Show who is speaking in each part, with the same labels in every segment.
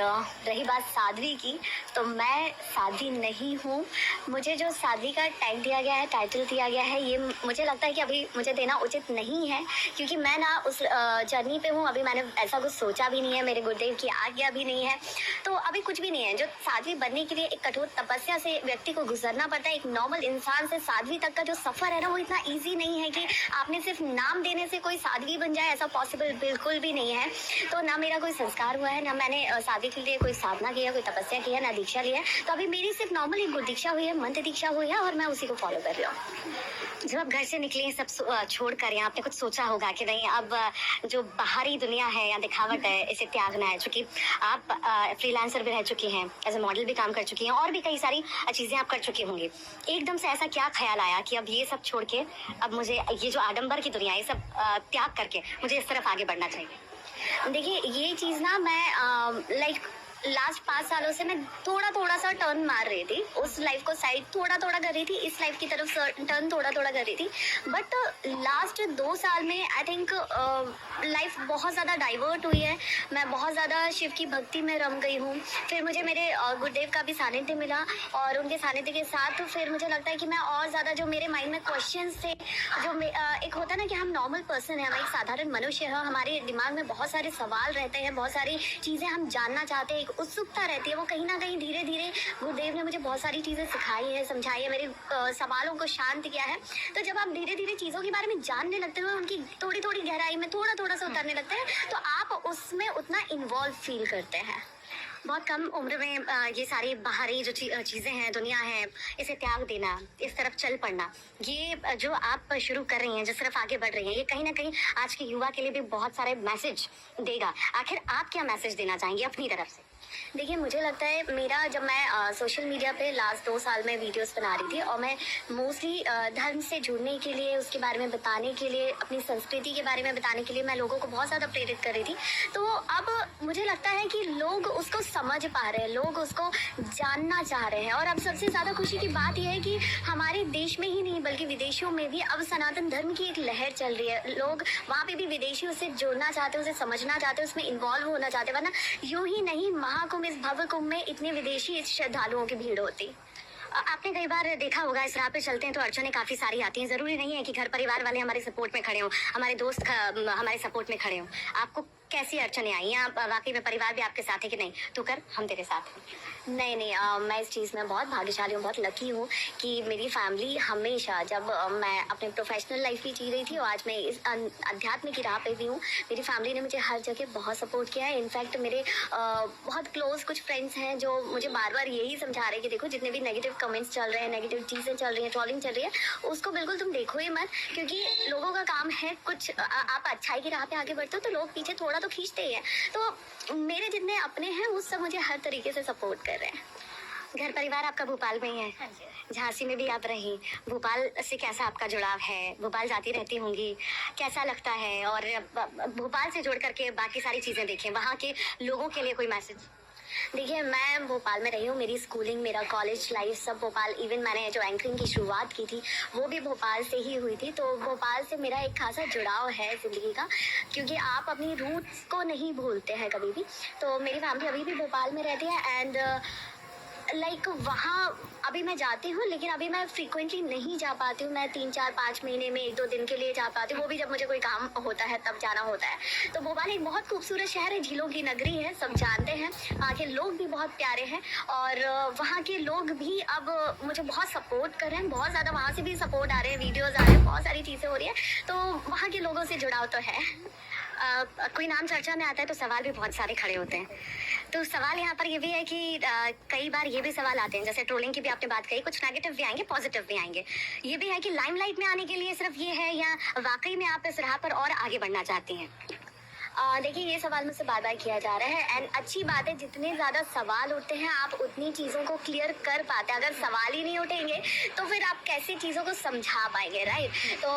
Speaker 1: रही बात साध्वी की, तो मैं साध्वी नहीं हूँ। मुझे जो साध्वी का टैग दिया गया है, टाइटल दिया गया है, ये मुझे लगता है कि अभी मुझे देना उचित नहीं है, क्योंकि मैं ना उस जर्नी पे हूँ। अभी मैंने ऐसा कुछ सोचा भी नहीं है, मेरे गुरुदेव की आज्ञा भी नहीं है, तो अभी कुछ भी नहीं है। जो साध्वी बनने के लिए एक कठोर तपस्या से व्यक्ति को गुजरना पड़ता है। एक नॉर्मल इंसान से साध्वी तक का जो सफ़र है ना, वो इतना ईजी नहीं है कि आपने सिर्फ नाम देने से कोई साध्वी बन जाए, ऐसा पॉसिबल बिल्कुल भी नहीं है। तो ना मेरा कोई संस्कार हुआ है, ना मैंने साध्वी के लिए कोई साधना की है, कोई तपस्या की है, ना दीक्षा ली है। तो अभी मेरी सिर्फ नॉर्मल एक गुरु दीक्षा हुई है, मंत्र दीक्षा हुई है, और मैं उसी को फॉलो कर रही हूँ। जब आप घर से निकले सब छोड़कर, यहाँ आपने कुछ सोचा होगा कि नहीं, अब जो बाहरी दुनिया है या दिखावट है, इसे त्यागना है। चूंकि आप फ्रीलांसर भी रह चुकी हैं, एज ए मॉडल भी काम कर चुकी हैं, और भी कई सारी चीज़ें आप कर चुकी होंगी। एकदम से ऐसा क्या ख्याल आया कि अब ये सब छोड़ के, अब मुझे ये जो आडंबर की दुनिया है, ये सब त्याग करके मुझे इस तरफ आगे बढ़ना चाहिए? देखिए, ये चीज़ ना मैं लाइक लास्ट 5 सालों से मैं थोड़ा सा टर्न मार रही थी। उस लाइफ को साइड थोड़ा कर रही थी, इस लाइफ की तरफ टर्न थोड़ा कर रही थी। बट लास्ट 2 साल में आई थिंक लाइफ बहुत ज़्यादा डाइवर्ट हुई है। मैं बहुत ज़्यादा शिव की भक्ति में रम गई हूँ। फिर मुझे मेरे गुरुदेव का भी सानिध्य मिला, और उनके सानिध्य के साथ फिर मुझे लगता है कि मैं और ज़्यादा, जो मेरे माइंड में क्वेश्चंस थे, जो एक होता है ना कि हम नॉर्मल पर्सन हैं, हम एक साधारण मनुष्य है, हमारे दिमाग में बहुत सारे सवाल रहते हैं, बहुत सारी चीज़ें हम जानना चाहते हैं, उत्सुकता रहती है। वो कहीं ना कहीं धीरे धीरे गुरुदेव ने मुझे बहुत सारी चीज़ें सिखाई है, समझाई है, मेरे सवालों को शांत किया है। तो जब आप धीरे धीरे चीज़ों के बारे में जानने लगते हो, उनकी थोड़ी गहराई में थोड़ा सा उतरने लगते हैं, तो आप उसमें उतना इन्वॉल्व फील करते हैं। बहुत कम उम्र में ये सारी बाहरी जो चीज़ें हैं, दुनिया है, इसे त्याग देना, इस तरफ चल पड़ना, ये जो आप शुरू कर रही हैं, जिस तरफ आगे बढ़ रही हैं, ये कहीं ना कहीं आज के युवा के लिए भी बहुत सारे मैसेज देगा। आखिर आप क्या मैसेज देना चाहेंगे अपनी तरफ से? देखिए, मुझे लगता है मेरा, जब मैं सोशल मीडिया पे लास्ट 2 साल में वीडियोस बना रही थी, और मैं मोस्टली धर्म से जुड़ने के लिए, उसके बारे में बताने के लिए, अपनी संस्कृति के बारे में बताने के लिए मैं लोगों को बहुत ज़्यादा प्रेरित कर रही थी। तो अब मुझे लगता है कि लोग उसको समझ पा रहे हैं, लोग उसको जानना चाह रहे हैं। और अब सबसे ज़्यादा खुशी की बात यह है कि हमारे देश में ही नहीं, बल्कि विदेशों में भी अब सनातन धर्म की एक लहर चल रही है। लोग वहाँ पे भी विदेशियों से जुड़ना चाहते हैं, उसे समझना चाहते हैं, उसमें इन्वॉल्व होना चाहते हैं। वरना यूं ही नहीं, महाकुंभ, इस भव्य कुंभ में इतने विदेशी श्रद्धालुओं की भीड़ होती। आपने कई बार देखा होगा, इस राह पे चलते हैं तो अड़चनें काफ़ी सारी आती हैं। ज़रूरी नहीं है कि घर परिवार वाले हमारे सपोर्ट में खड़े हों, हमारे दोस्त हमारे सपोर्ट में खड़े हों। आपको कैसी अड़चनें आई हैं? आप वाकई में परिवार भी आपके साथ है कि नहीं? तू कर, हम तेरे साथ हैं। नहीं, मैं इस चीज़ में बहुत भाग्यशाली हूँ, बहुत लकी हूँ कि मेरी फैमिली हमेशा, जब मैं अपने प्रोफेशनल लाइफ भी जी रही थी और आज मैं इस अध्यात्म की राह पे भी हूँ, मेरी फैमिली ने मुझे हर जगह बहुत सपोर्ट किया है। इनफैक्ट मेरे बहुत क्लोज कुछ फ्रेंड्स हैं जो मुझे बार यही समझा रहे हैं कि देखो, जितने भी नेगेटिव कमेंट्स चल रहे हैं, नेगेटिव चीज़ें चल रही हैं, ट्रोलिंग चल रही है, उसको बिल्कुल तुम देखो ही मत, क्योंकि लोगों का काम है कुछ, आप अच्छाई की राह पे आगे बढ़ते हो तो लोग पीछे थोड़ा तो खींचते ही हैं। तो मेरे जितने अपने हैं, वो सब मुझे हर तरीके से सपोर्ट कर रहे हैं। घर परिवार आपका भोपाल में ही है? हाँ जी। झांसी में भी आप रही, भोपाल से कैसा आपका जुड़ाव है? भोपाल जाती रहती होंगी, कैसा लगता है? और भोपाल से जोड़ करके बाकी सारी चीज़ें देखें, वहाँ के लोगों के लिए कोई मैसेज? देखिए, मैं भोपाल में रही हूँ, मेरी स्कूलिंग, मेरा कॉलेज लाइफ सब भोपाल। इवन मैंने जो एंकरिंग की शुरुआत की थी, वो भी भोपाल से ही हुई थी। तो भोपाल से मेरा एक खासा जुड़ाव है ज़िंदगी का, क्योंकि आप अपनी रूट्स को नहीं भूलते हैं कभी भी। तो मेरी फैमिली अभी भी भोपाल में रहती है, एंड लाइक वहाँ अभी मैं जाती हूँ, लेकिन अभी मैं फ्रीक्वेंटली नहीं जा पाती हूँ। मैं 3-4-5 महीने में 1-2 दिन के लिए जा पाती हूँ, वो भी जब मुझे कोई काम होता है तब जाना होता है। तो भोपाल एक बहुत खूबसूरत शहर है, झीलों की नगरी है, सब जानते हैं। वहाँ के लोग भी बहुत प्यारे हैं, और वहाँ के लोग भी अब मुझे बहुत सपोर्ट कर रहे हैं, बहुत ज़्यादा। वहाँ से भी सपोर्ट आ रहे हैं, वीडियोज़ आ रहे हैं, बहुत सारी चीज़ें हो रही है। तो वहाँ के लोगों से जुड़ाव तो है। कोई नाम चर्चा में आता है तो सवाल भी बहुत सारे खड़े होते हैं। तो सवाल यहाँ पर ये भी है कि कई बार ये भी सवाल आते हैं, जैसे ट्रोलिंग की भी आपने बात कही, कुछ नेगेटिव भी आएंगे, पॉजिटिव भी आएंगे। ये भी है कि लाइमलाइट में आने के लिए सिर्फ ये है, या वाकई में आप इस राह पर और आगे बढ़ना चाहती हैं? देखिए, ये सवाल मुझसे बार किया जा रहा है, एंड अच्छी बात है। जितने ज़्यादा सवाल उठते हैं, आप उतनी चीज़ों को क्लियर कर पाते हैं। अगर सवाल ही नहीं उठेंगे तो फिर आप कैसे चीज़ों को समझा पाएंगे, राइट? तो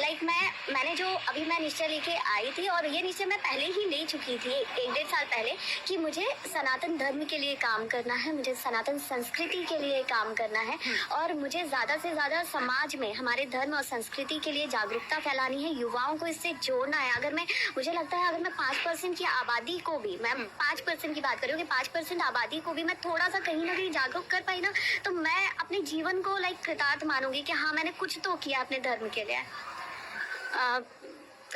Speaker 1: लाइक मैंने जो अभी मैं निश्चय लेके आई थी, और ये निश्चय मैं पहले ही ले चुकी थी 1-1.5 साल पहले, कि मुझे सनातन धर्म के लिए काम करना है, मुझे सनातन संस्कृति के लिए काम करना है, और मुझे ज़्यादा से ज़्यादा समाज में हमारे धर्म और संस्कृति के लिए जागरूकता फैलानी है, युवाओं को इससे जोड़ना है। अगर मुझे लगता है अगर मैं 5% की आबादी को भी, मैं 5% की बात कर रही हूँ कि 5% आबादी को भी मैं थोड़ा सा कहीं ना कहीं जागरूक कर पाई ना, तो मैं अपने जीवन को लाइक कृतार्थ मानूंगी कि हाँ मैंने कुछ तो किया अपने धर्म के लिए।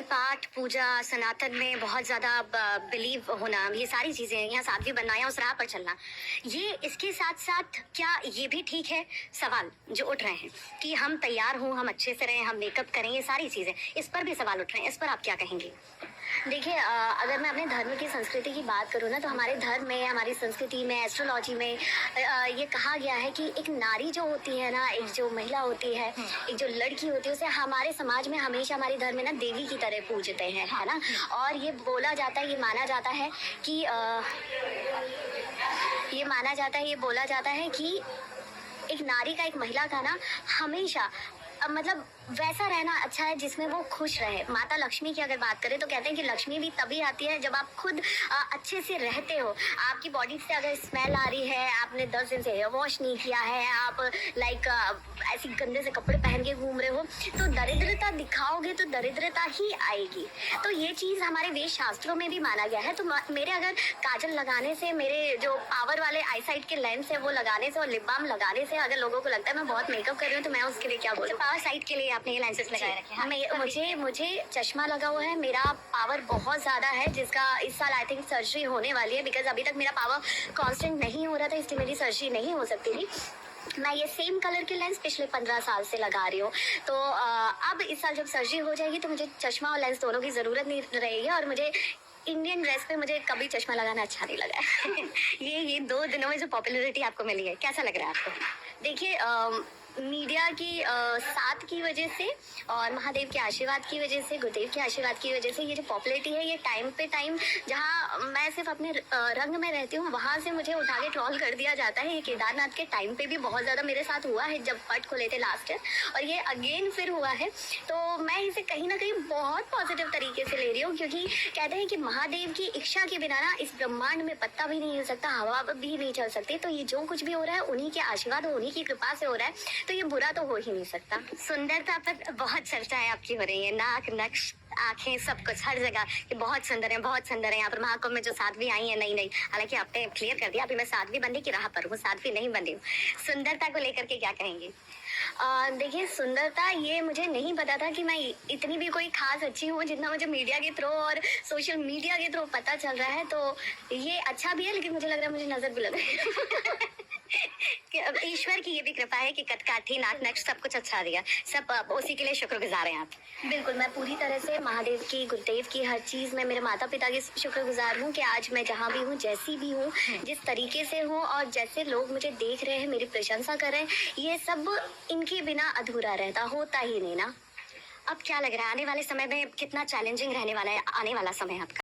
Speaker 1: पाठ पूजा सनातन में बहुत ज़्यादा बिलीव होना, ये सारी चीज़ें, यहाँ साध्वी बनना या उस राह पर चलना, ये इसके साथ साथ क्या ये भी ठीक है? सवाल जो उठ रहे हैं कि हम तैयार हों, हम अच्छे से रहें, हम मेकअप करें, ये सारी चीज़ें, इस पर भी सवाल उठ रहे हैं, इस पर आप क्या कहेंगे? देखिए अगर मैं अपने धर्म की संस्कृति की बात करूँ ना, तो हमारे धर्म में, हमारी संस्कृति में, एस्ट्रोलॉजी में ये कहा गया है कि एक नारी जो होती है ना, एक जो महिला होती है, एक जो लड़की होती है, उसे हमारे समाज में हमेशा, हमारे धर्म में ना देवी की तरह पूजते हैं, है ना। और ये बोला जाता है, ये माना जाता है कि ये बोला जाता है कि एक नारी का, एक महिला का ना हमेशा मतलब वैसा रहना अच्छा है जिसमें वो खुश रहे। माता लक्ष्मी की अगर बात करें तो कहते हैं कि लक्ष्मी भी तभी आती है जब आप खुद अच्छे से रहते हो। आपकी बॉडी से अगर स्मेल आ रही है, आपने 10 दिन से हेयर वॉश नहीं किया है, आप लाइक ऐसी गंदे से कपड़े पहन के घूम रहे हो, तो दरिद्रता दिखाओगे तो दरिद्रता ही आएगी। तो ये चीज़ हमारे वेद शास्त्रों में भी माना गया है। तो मेरे अगर काजल लगाने से, मेरे जो पावर वाले आईसाइट के लेंस है वो लगाने से और लिप बाम लगाने से अगर लोगों को लगता है मैं बहुत मेकअप कर रही हूँ, तो मैं उसके लिए क्या बोलूँ? पावर साइट के लिए आपने ये लेंसेज लगाए रखे हैं? मुझे चश्मा लगा हुआ है। मेरा पावर बहुत ज़्यादा है, जिसका इस साल आई थिंक सर्जरी होने वाली है, बिकॉज अभी तक मेरा पावर कांस्टेंट नहीं हो रहा था, इसलिए मेरी सर्जरी नहीं हो सकती थी। मैं ये सेम कलर के लेंस पिछले 15 साल से लगा रही हूँ। तो अब इस साल जब सर्जरी हो जाएगी तो मुझे चश्मा और लेंस दोनों की ज़रूरत नहीं रहेगी, और मुझे इंडियन ड्रेस पे मुझे कभी चश्मा लगाना अच्छा नहीं लगा है। ये 2 दिनों में जो पॉपुलैरिटी आपको मिली है, कैसा लग रहा है आपको? देखिए मीडिया की साथ की वजह से और महादेव के आशीर्वाद की वजह से, गुरुदेव के आशीर्वाद की वजह से ये जो पॉपुलैरिटी है, ये टाइम पे टाइम जहाँ मैं सिर्फ अपने रंग में रहती हूँ वहाँ से मुझे उठा के ट्रॉल कर दिया जाता है। ये केदारनाथ के टाइम पे भी बहुत ज़्यादा मेरे साथ हुआ है, जब पट खुले थे लास्ट ईयर, और ये अगेन फिर हुआ है। तो मैं इसे कहीं ना कहीं बहुत पॉजिटिव तरीके से ले रही हूँ, क्योंकि कहते हैं कि महादेव की इच्छा के बिना ना इस ब्रह्मांड में पत्ता भी नहीं हिल सकता, हवा भी नहीं चल सकती। तो ये जो कुछ भी हो रहा है उन्हीं के आशीर्वाद, उन्हीं की कृपा से हो रहा है, तो ये बुरा तो हो ही नहीं सकता। सुंदरता पर बहुत चर्चा है आपकी हो रही है, नाक, नक्श, आंखें, सब कुछ, हर जगह कि बहुत सुंदर है, बहुत सुंदर है। यहाँ पर महाकुंभ में जो साध्वी आई है, नहीं, हालांकि आपने क्लियर कर दिया अभी मैं साध्वी बनने की राह पर हूँ, साध्वी नहीं बन रही हूँ। सुंदरता को लेकर के क्या कहेंगे? देखिए सुंदरता, ये मुझे नहीं पता था कि मैं इतनी भी कोई खास अच्छी हूँ, जितना मुझे मीडिया के थ्रू और सोशल मीडिया के थ्रू पता चल रहा है। तो ये अच्छा भी है, लेकिन मुझे लग रहा है मुझे नजर भी लग रही है। ईश्वर की ये भी कृपा है कि कटकाठी, नाक, नक्श सब कुछ अच्छा दिया, सब उसी के लिए शुक्रगुजार हैं आप। बिल्कुल, मैं पूरी तरह से महादेव की, गुरुदेव की, हर चीज़ में मेरे माता पिता की शुक्रगुजार हूँ कि आज मैं जहाँ भी हूँ, जैसी भी हूँ, जिस तरीके से हूँ, और जैसे लोग मुझे देख रहे हैं, मेरी प्रशंसा कर रहे हैं, ये सब इनके बिना अधूरा रहता, होता ही नहीं ना। अब क्या लग रहा है आने वाले समय में कितना चैलेंजिंग रहने वाला है आने वाला समय आपका?